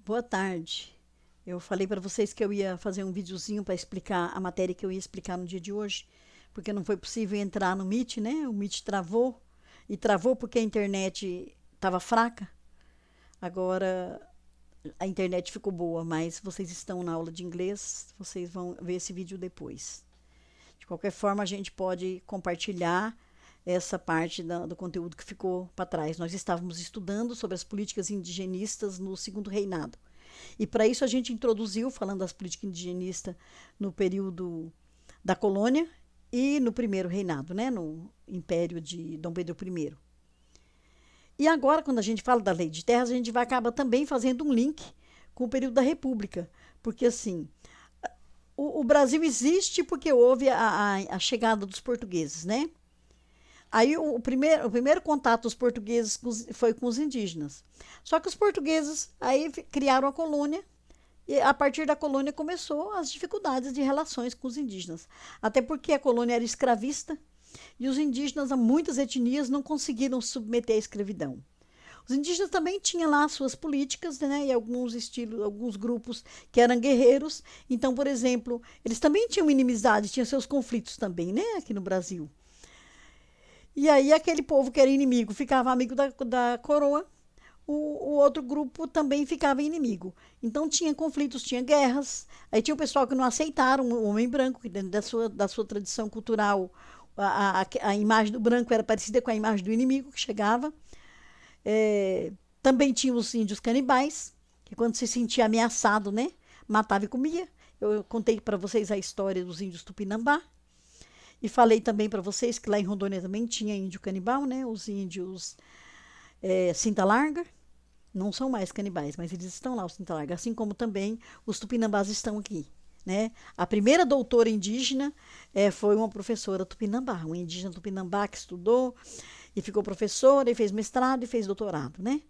Boa tarde. Eu falei para vocês que eu ia fazer um videozinho para explicar a matéria que eu ia explicar no dia de hoje, porque não foi possível entrar no Meet, né? O Meet travou e travou porque a internet estava fraca. Agora a internet ficou boa, mas vocês estão na aula de inglês, vocês vão ver esse vídeo depois. De qualquer forma, a gente pode compartilhar essa parte do conteúdo que ficou para trás. Nós estávamos estudando sobre as políticas indigenistas no segundo reinado. E para isso a gente introduziu, falando das políticas indigenistas no período da colônia e no primeiro reinado, né, no Império de Dom Pedro I. E agora, quando a gente fala da lei de terras, a gente vai acabar também fazendo um link com o período da República. Porque, assim, o Brasil existe porque houve a chegada dos portugueses, né? Aí o primeiro contato dos portugueses foi com os indígenas. Só que os portugueses aí criaram a colônia e a partir da colônia começou as dificuldades de relações com os indígenas. Até porque a colônia era escravista e os indígenas, muitas etnias, não conseguiram se submeter à escravidão. Os indígenas também tinham lá suas políticas, né, e alguns estilos, alguns grupos que eram guerreiros. Então, por exemplo, eles também tinham inimizade, tinham seus conflitos também, né, aqui no Brasil. E aí aquele povo que era inimigo ficava amigo da coroa, o outro grupo também ficava inimigo. Então tinha conflitos, tinha guerras. Aí tinha o pessoal que não aceitaram o homem branco, que dentro da sua tradição cultural, a imagem do branco era parecida com a imagem do inimigo que chegava. Também tinha os índios canibais, que quando se sentia ameaçado, né, matava e comia. Eu contei para vocês a história dos índios Tupinambá. E falei também para vocês que lá em Rondônia também tinha índio canibal, né? Os índios Cinta Larga. Não são mais canibais, mas eles estão lá, os Cinta Larga. Assim como também os Tupinambás estão aqui, né? A primeira doutora indígena foi uma professora Tupinambá, uma indígena Tupinambá que estudou e ficou professora e fez mestrado e fez doutorado, né?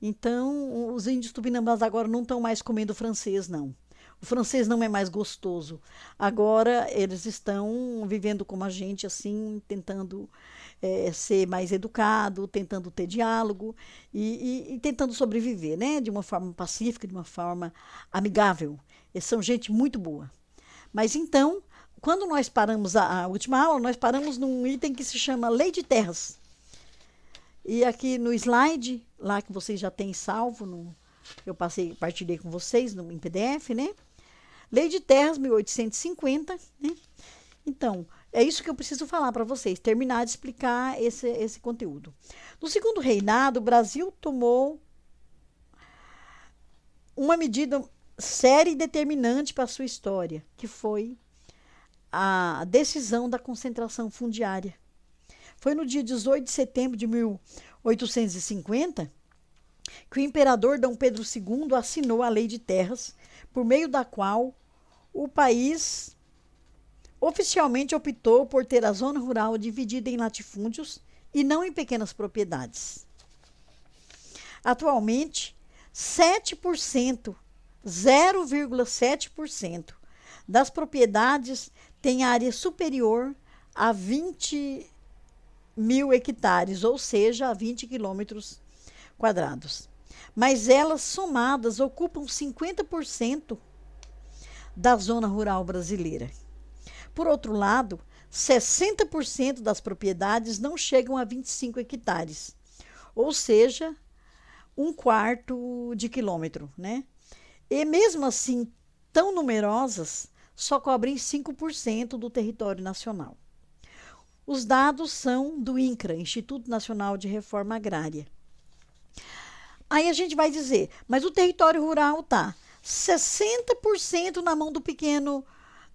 Então, os índios Tupinambás agora não estão mais comendo francês, não. O francês não é mais gostoso. Agora eles estão vivendo como a gente, assim, tentando ser mais educado, tentando ter diálogo e tentando sobreviver, né? De uma forma pacífica, de uma forma amigável. Eles são gente muito boa. Mas então, quando nós paramos a última aula, nós paramos num item que se chama Lei de Terras. E aqui no slide, lá que vocês já têm salvo, eu partilhei com vocês em PDF, né? Lei de Terras, 1850, né? Então, é isso que eu preciso falar para vocês, terminar de explicar esse conteúdo. No segundo reinado, o Brasil tomou uma medida séria e determinante para a sua história, que foi a decisão da concentração fundiária. Foi no dia 18 de setembro de 1850 que o imperador Dom Pedro II assinou a Lei de Terras, por meio da qual o país oficialmente optou por ter a zona rural dividida em latifúndios e não em pequenas propriedades. Atualmente, 7%, 0,7% das propriedades têm área superior a 20.000 hectares, ou seja, a 20 quilômetros quadrados. Mas elas somadas ocupam 50% da zona rural brasileira. Por outro lado, 60% das propriedades não chegam a 25 hectares, ou seja, um quarto de quilômetro, né? E mesmo assim, tão numerosas, só cobrem 5% do território nacional. Os dados são do INCRA, Instituto Nacional de Reforma Agrária. Aí a gente vai dizer, mas o território rural está 60% na mão do pequeno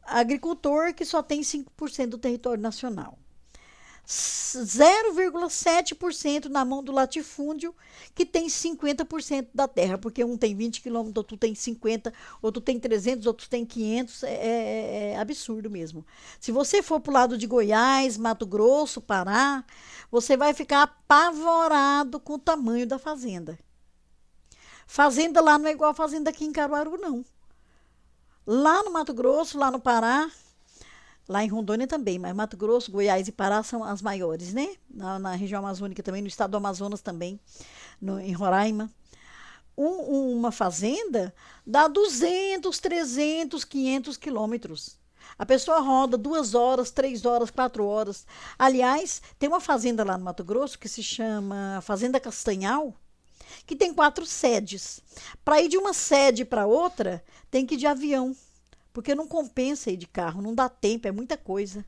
agricultor, que só tem 5% do território nacional. 0,7% na mão do latifúndio, que tem 50% da terra, porque um tem 20 quilômetros, outro tem 50, outro tem 300, outro tem 500, é absurdo mesmo. Se você for para o lado de Goiás, Mato Grosso, Pará, você vai ficar apavorado com o tamanho da fazenda. Fazenda lá não é igual a fazenda aqui em Caruaru, não. Lá no Mato Grosso, lá no Pará, lá em Rondônia também, mas Mato Grosso, Goiás e Pará são as maiores, né? Na região amazônica também, no estado do Amazonas também, em Roraima. Uma fazenda dá 200, 300, 500 quilômetros. A pessoa roda 2 horas, 3 horas, 4 horas. Aliás, tem uma fazenda lá no Mato Grosso que se chama Fazenda Castanhal, que tem 4 sedes. Para ir de uma sede para outra, tem que ir de avião, porque não compensa ir de carro, não dá tempo, é muita coisa.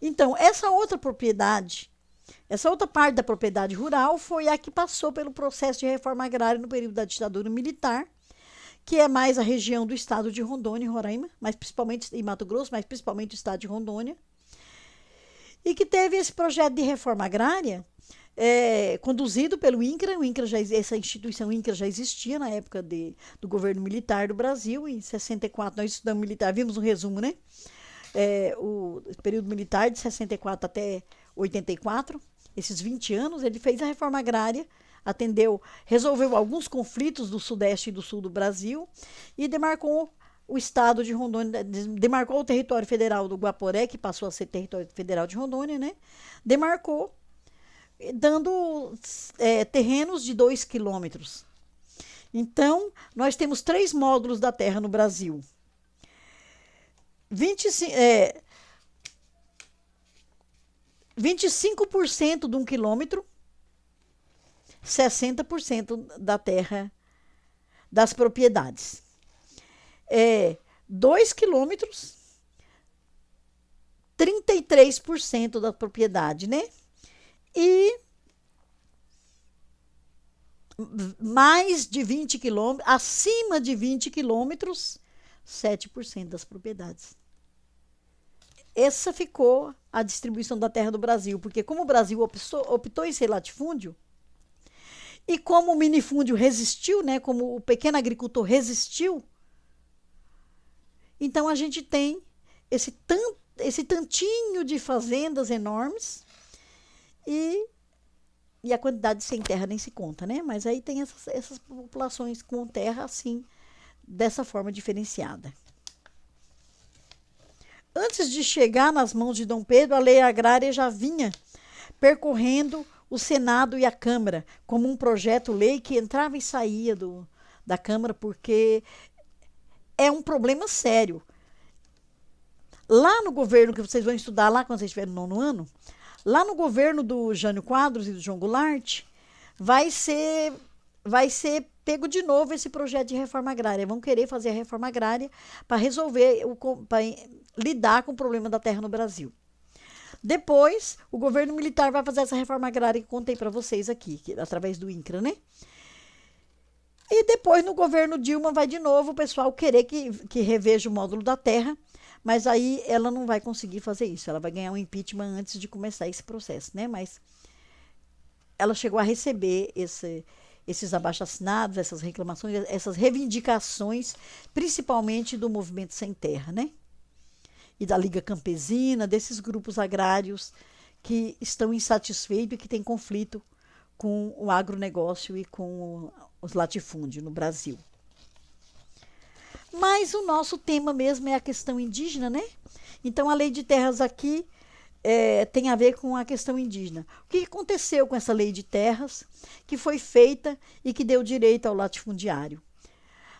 Então, essa outra parte da propriedade rural foi a que passou pelo processo de reforma agrária no período da ditadura militar, que é mais a região do estado de Rondônia e Roraima, mas principalmente em Mato Grosso, mas principalmente o estado de Rondônia, e que teve esse projeto de reforma agrária conduzido pelo INCRA. Essa instituição INCRA já existia na época do governo militar do Brasil, em 64. Nós estudamos militar, vimos um resumo, né? O período militar de 64 até 84, esses 20 anos, ele fez a reforma agrária, resolveu alguns conflitos do sudeste e do sul do Brasil e demarcou o estado de Rondônia, demarcou o território federal do Guaporé, que passou a ser território federal de Rondônia, né? Demarcou, dando terrenos de 2 quilômetros. Então, nós temos 3 módulos da terra no Brasil. 25% de 1 quilômetro, 60% da terra das propriedades. 2 quilômetros, 33% da propriedade, né? E mais de 20 quilômetros, acima de 20 quilômetros, 7% das propriedades. Essa ficou a distribuição da terra do Brasil, porque como o Brasil optou em ser latifúndio, e como o minifúndio resistiu, né, como o pequeno agricultor resistiu, então a gente tem esse tantinho de fazendas enormes e a quantidade sem terra nem se conta, né? Mas aí tem essas populações com terra assim, dessa forma diferenciada. Antes de chegar nas mãos de Dom Pedro, a lei agrária já vinha percorrendo o Senado e a Câmara como um projeto-lei que entrava e saía da Câmara, porque é um problema sério. Lá no governo, que vocês vão estudar lá quando vocês estiverem no 9º ano, lá no governo do Jânio Quadros e do João Goulart, vai ser pego de novo esse projeto de reforma agrária. Vão querer fazer a reforma agrária para resolver, para lidar com o problema da terra no Brasil. Depois, o governo militar vai fazer essa reforma agrária que contei para vocês aqui, através do INCRA, né? E depois, no governo Dilma, vai de novo o pessoal querer que reveja o módulo da terra, mas aí ela não vai conseguir fazer isso. Ela vai ganhar um impeachment antes de começar esse processo, né? Mas ela chegou a receber esses abaixo-assinados, essas reclamações, essas reivindicações, principalmente do movimento Sem Terra, né? E da Liga Campesina, desses grupos agrários que estão insatisfeitos e que têm conflito com o agronegócio e com os latifúndios no Brasil. Mas o nosso tema mesmo é a questão indígena, né? Então, a lei de terras aqui tem a ver com a questão indígena. O que aconteceu com essa lei de terras que foi feita e que deu direito ao latifundiário?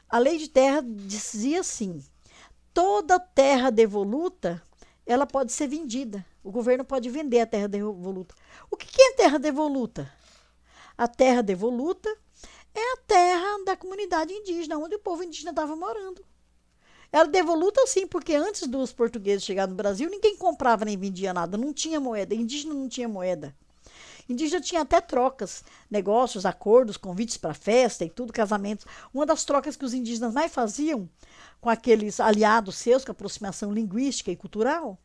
A lei de terra dizia assim: toda terra devoluta, ela pode ser vendida. O governo pode vender a terra devoluta. O que é terra devoluta? A terra devoluta é a terra da comunidade indígena, onde o povo indígena estava morando. Era devoluta sim, porque antes dos portugueses chegarem no Brasil, ninguém comprava nem vendia nada, não tinha moeda, indígena não tinha moeda. Indígena tinha até trocas, negócios, acordos, convites para festa e tudo, casamentos. Uma das trocas que os indígenas mais faziam com aqueles aliados seus, com aproximação linguística e cultural,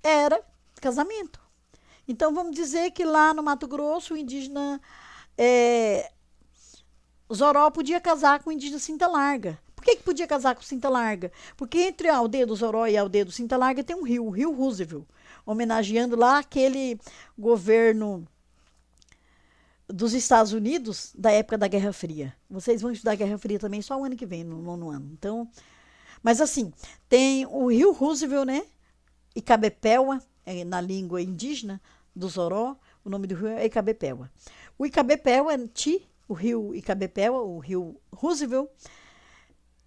era casamento. Então, vamos dizer que lá no Mato Grosso, o indígena Zoró podia casar com o indígena Cinta Larga. Por que podia casar com Cinta Larga? Porque entre a aldeia do Zoró e a aldeia do Cinta Larga tem um rio, o Rio Roosevelt, homenageando lá aquele governo dos Estados Unidos da época da Guerra Fria. Vocês vão estudar a Guerra Fria também só o ano que vem, no 9º ano. Então, mas assim, tem o Rio Roosevelt, né? Icabepéua, na língua indígena do Zoró, o nome do rio é Icabepéua. O Icabepéua é Ti o rio Icabepé, o rio Roosevelt,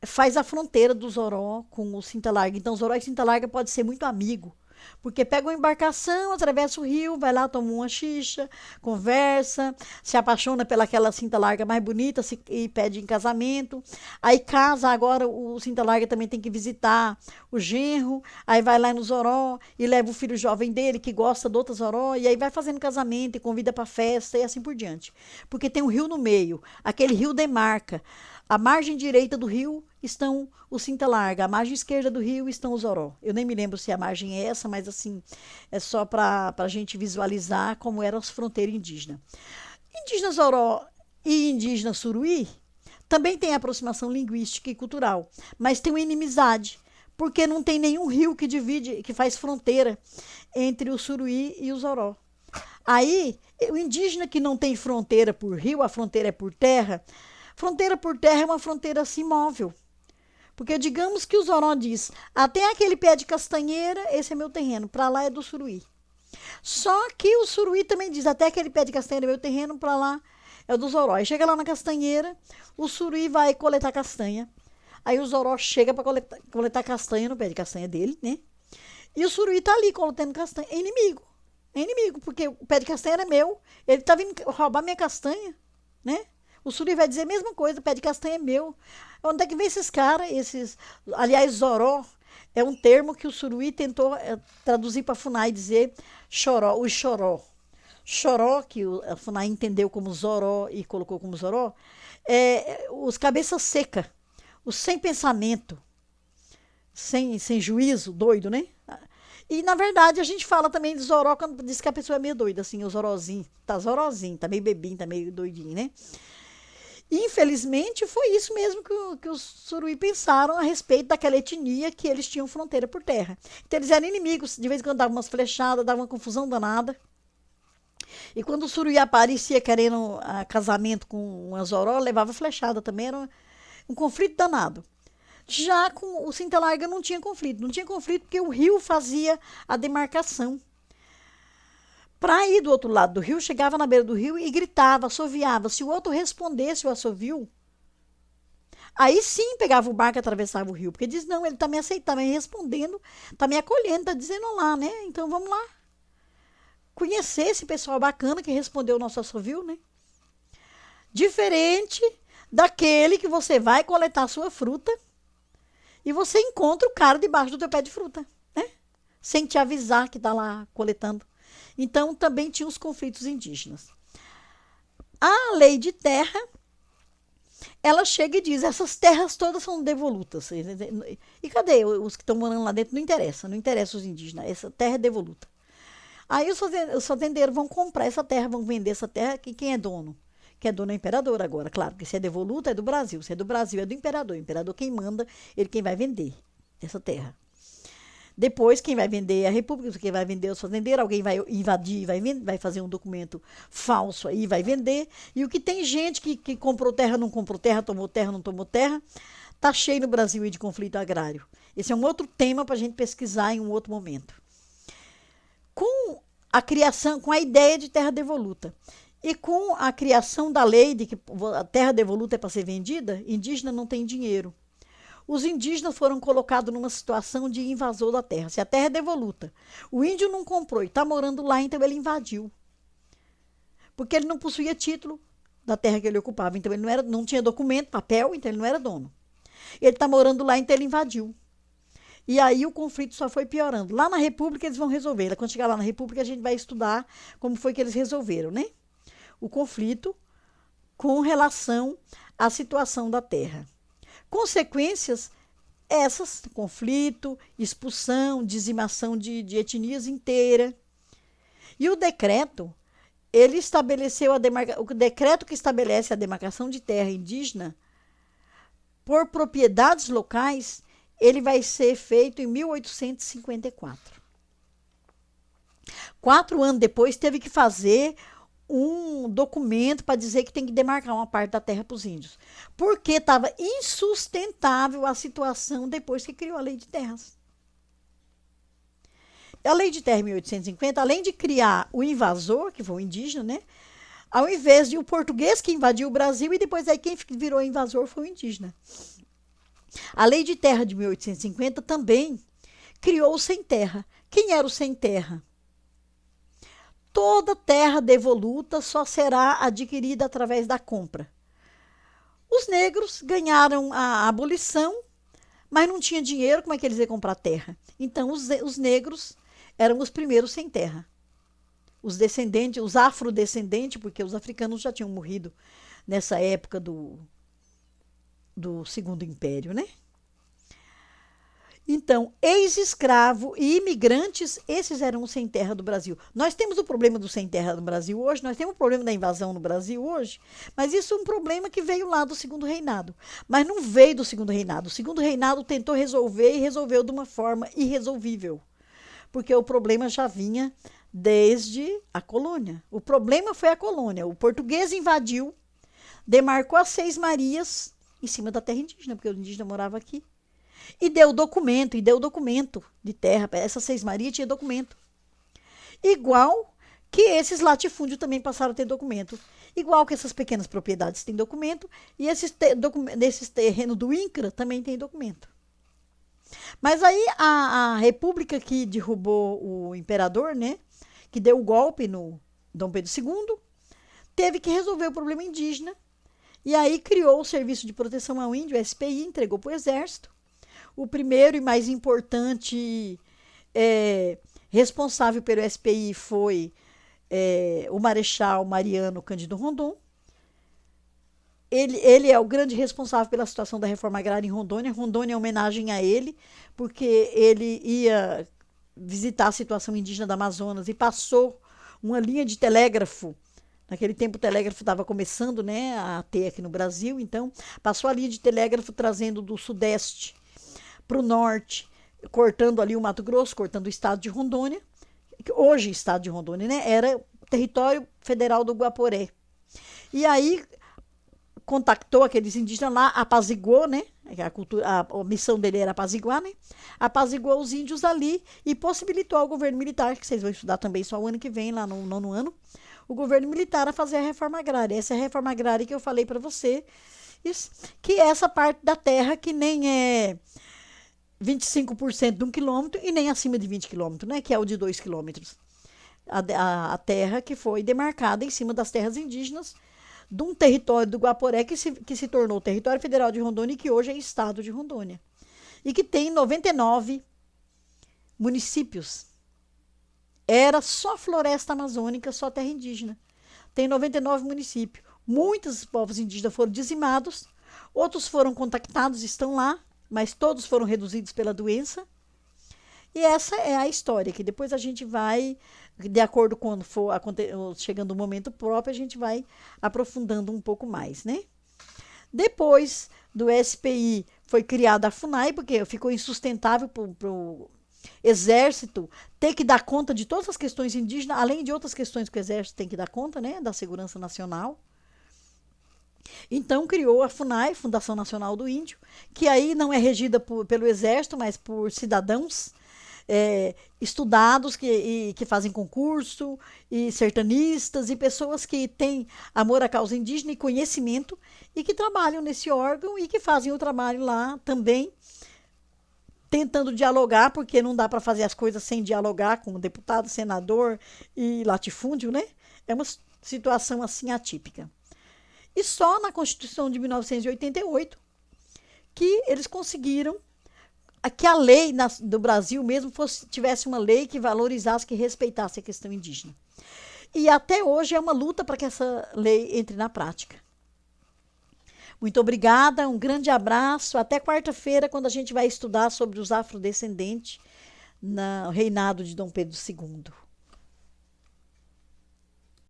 faz a fronteira do Zoró com o Cinta Larga. Então, Zoró e Cinta Larga pode ser muito amigo, porque pega uma embarcação, atravessa o rio, vai lá, toma uma xixa, conversa, se apaixona pelaquela cinta larga mais bonita e pede em casamento. Aí casa, agora o cinta larga também tem que visitar o genro, aí vai lá no Zoró e leva o filho jovem dele, que gosta do outro Zoró, e aí vai fazendo casamento e convida para festa e assim por diante. Porque tem um rio no meio, aquele rio demarca. A margem direita do rio estão o Cinta Larga, a margem esquerda do rio estão os Zoró. Eu nem me lembro se a margem é essa, mas assim, é só para a gente visualizar como eram as fronteiras indígenas. Indígena Zoró e indígena Suruí também tem aproximação linguística e cultural, mas tem uma inimizade, porque não tem nenhum rio que divide, que faz fronteira entre o Suruí e o Zoró. Aí, o indígena que não tem fronteira por rio, a fronteira é por terra. Fronteira por terra é uma fronteira assim móvel. Porque digamos que o Zoró diz, até aquele pé de castanheira, esse é meu terreno, para lá é do Suruí. Só que o Suruí também diz, até aquele pé de castanheira é meu terreno, para lá é o do Zoró. Aí chega lá na castanheira, o Suruí vai coletar castanha. Aí o Zoró chega para coletar castanha no pé de castanha dele, né? E o Suruí tá ali coletando castanha. É inimigo. É inimigo, porque o pé de castanha é meu, ele tá vindo roubar minha castanha, né? O Suruí vai dizer a mesma coisa, o pé de castanha é meu. Onde é que vem esses caras? Aliás, Zoró é um termo que o Suruí tentou traduzir para a FUNAI, dizer choró, o choró. Choró, que a FUNAI entendeu como Zoró e colocou como Zoró, os cabeças seca, os sem pensamento, sem juízo, doido, né? E, na verdade, a gente fala também de Zoró quando diz que a pessoa é meio doida, assim, o Zorozinho, tá meio bebinho, tá meio doidinho, né? Infelizmente, foi isso mesmo que os Suruí pensaram a respeito daquela etnia que eles tinham fronteira por terra. Então, eles eram inimigos, de vez em quando davam umas flechadas, davam uma confusão danada. E quando o Suruí aparecia querendo casamento com uma Zoró, levava flechada também, era um conflito danado. Já com o Cinta Larga não tinha conflito. Não tinha conflito porque o rio fazia a demarcação. Para ir do outro lado do rio, chegava na beira do rio e gritava, assoviava. Se o outro respondesse o assovio, aí sim pegava o barco e atravessava o rio. Porque diz, não, ele está me aceitando, tá me respondendo, está me acolhendo, está dizendo olá, né? Então vamos lá. Conhecer esse pessoal bacana que respondeu o nosso assovio, né? Diferente daquele que você vai coletar a sua fruta e você encontra o cara debaixo do teu pé de fruta, né? Sem te avisar que está lá coletando. Então, também tinha os conflitos indígenas. A lei de terra, ela chega e diz, essas terras todas são devolutas. E cadê os que estão morando lá dentro? Não interessa os indígenas, essa terra é devoluta. Aí os fazendeiros vão comprar essa terra, vão vender essa terra, que quem é dono? Quem é dono é o imperador agora, claro, porque se é devoluta é do Brasil, se é do Brasil é do imperador. O imperador quem manda, ele quem vai vender essa terra. Depois, quem vai vender é a República, quem vai vender é os fazendeiros, alguém vai invadir, vai fazer um documento falso aí, vai vender. E o que tem gente que comprou terra, não comprou terra, tomou terra, não tomou terra, tá cheio no Brasil aí de conflito agrário. Esse é um outro tema para a gente pesquisar em um outro momento. Com a criação, com a ideia de terra devoluta e com a criação da lei de que a terra devoluta é para ser vendida, indígena não tem dinheiro. Os indígenas foram colocados numa situação de invasor da terra. Se a terra é devoluta, o índio não comprou e está morando lá, então ele invadiu. Porque ele não possuía título da terra que ele ocupava. Então ele não tinha documento, papel, então ele não era dono. Ele está morando lá, então ele invadiu. E aí o conflito só foi piorando. Lá na República eles vão resolver. Quando chegar lá na República a gente vai estudar como foi que eles resolveram, né? O conflito com relação à situação da terra. Consequências, essas, conflito, expulsão, dizimação de etnias inteiras. E o decreto, ele estabeleceu o decreto que estabelece a demarcação de terra indígena por propriedades locais, ele vai ser feito em 1854. 4 anos depois, teve que fazer um documento para dizer que tem que demarcar uma parte da terra para os índios. Porque estava insustentável a situação depois que criou a lei de terras. A lei de terra em 1850, além de criar o invasor, que foi o indígena, né? Ao invés de o português que invadiu o Brasil e depois aí quem virou invasor foi o indígena. A Lei de Terra de 1850 também criou o sem terra. Quem era o sem terra? Toda terra devoluta só será adquirida através da compra. Os negros ganharam a abolição, mas não tinha dinheiro, como é que eles iam comprar terra? Então os negros eram os primeiros sem terra. Os descendentes, os afrodescendentes, porque os africanos já tinham morrido nessa época do Segundo Império, né? Então, ex-escravo e imigrantes, esses eram os sem terra do Brasil. Nós temos o problema do sem terra no Brasil hoje, nós temos o problema da invasão no Brasil hoje, mas isso é um problema que veio lá do Segundo Reinado. Mas não veio do Segundo Reinado. O Segundo Reinado tentou resolver e resolveu de uma forma irresolvível, porque o problema já vinha desde a colônia. O problema foi a colônia. O português invadiu, demarcou as Seis Marias em cima da terra indígena, porque o indígena morava aqui. E deu documento de terra. Essas Seis Marias tinha documento. Igual que esses latifúndios também passaram a ter documento. Igual que essas pequenas propriedades têm documento. E esses terrenos do INCRA também têm documento. Mas aí a república que derrubou o imperador, né? Que deu o golpe no Dom Pedro II, teve que resolver o problema indígena. E aí criou o Serviço de Proteção ao Índio, o SPI, entregou para o Exército. O primeiro e mais importante responsável pelo SPI foi o Marechal Mariano Cândido Rondon. Ele é o grande responsável pela situação da reforma agrária em Rondônia. Rondônia é homenagem a ele, porque ele ia visitar a situação indígena da Amazonas e passou uma linha de telégrafo. Naquele tempo o telégrafo estava começando, né, a ter aqui no Brasil, então passou a linha de telégrafo trazendo do sudeste para o norte, cortando ali o Mato Grosso, cortando o estado de Rondônia, hoje estado de Rondônia, né, era território federal do Guaporé. E aí contactou aqueles indígenas lá, apaziguou, né, a missão dele era apaziguar, né, apaziguou os índios ali e possibilitou ao governo militar, que vocês vão estudar também só o ano que vem, lá no 9º ano, o governo militar a fazer a reforma agrária. Essa é a reforma agrária que eu falei para você, que é essa parte da terra que nem é 25% de 1 quilômetro e nem acima de 20 quilômetros, né? Que é o de 2 quilômetros. A terra que foi demarcada em cima das terras indígenas de um território do Guaporé que se tornou território federal de Rondônia e que hoje é estado de Rondônia. E que tem 99 municípios. Era só floresta amazônica, só terra indígena. Tem 99 municípios. Muitos povos indígenas foram dizimados, outros foram contactados, estão lá, mas todos foram reduzidos pela doença. E essa é a história, que depois a gente vai, de acordo com quando for chegando o momento próprio, a gente vai aprofundando um pouco mais, né? Depois do SPI foi criada a FUNAI, porque ficou insustentável para o Exército ter que dar conta de todas as questões indígenas, além de outras questões que o Exército tem que dar conta, né, da segurança nacional. Então criou a FUNAI, Fundação Nacional do Índio, que aí não é regida pelo Exército, mas por cidadãos estudados que fazem concurso, e sertanistas, e pessoas que têm amor à causa indígena e conhecimento, e que trabalham nesse órgão e que fazem o trabalho lá também, tentando dialogar, porque não dá para fazer as coisas sem dialogar com deputado, senador e latifúndio, né? É uma situação assim atípica. E só na Constituição de 1988 que eles conseguiram que a lei do Brasil mesmo tivesse uma lei que valorizasse, que respeitasse a questão indígena. E até hoje é uma luta para que essa lei entre na prática. Muito obrigada, um grande abraço. Até quarta-feira, quando a gente vai estudar sobre os afrodescendentes no reinado de Dom Pedro II.